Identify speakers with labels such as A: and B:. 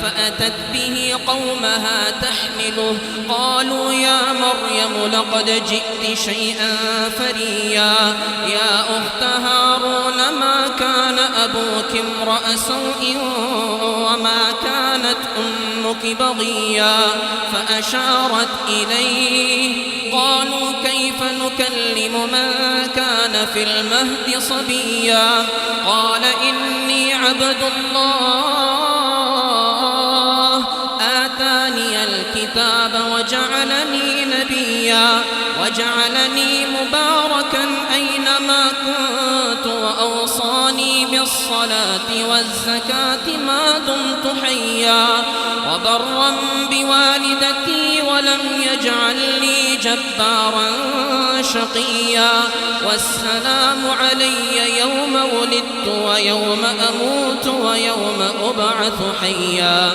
A: فأتت به قومها تحمله قالوا يا مريم لقد جئت شيئا فريا يا أخت هارون ما كان أبوك امرأ سوء وما كانت أمك بغيا فأشارت إليه قالوا كيف نكلم من كان في المهد صبيا قال إني عبد الله آتاني الكتاب وجعلني نبيا وجعلني مباركا أينما كنت وأوصاني بالصلاة والزكاة ما دمت حيا وبرا بوالدتي ولم يجعلني جبارا شقيا والسلام علي يوم ولدت ويوم أموت ويوم أبعث حيا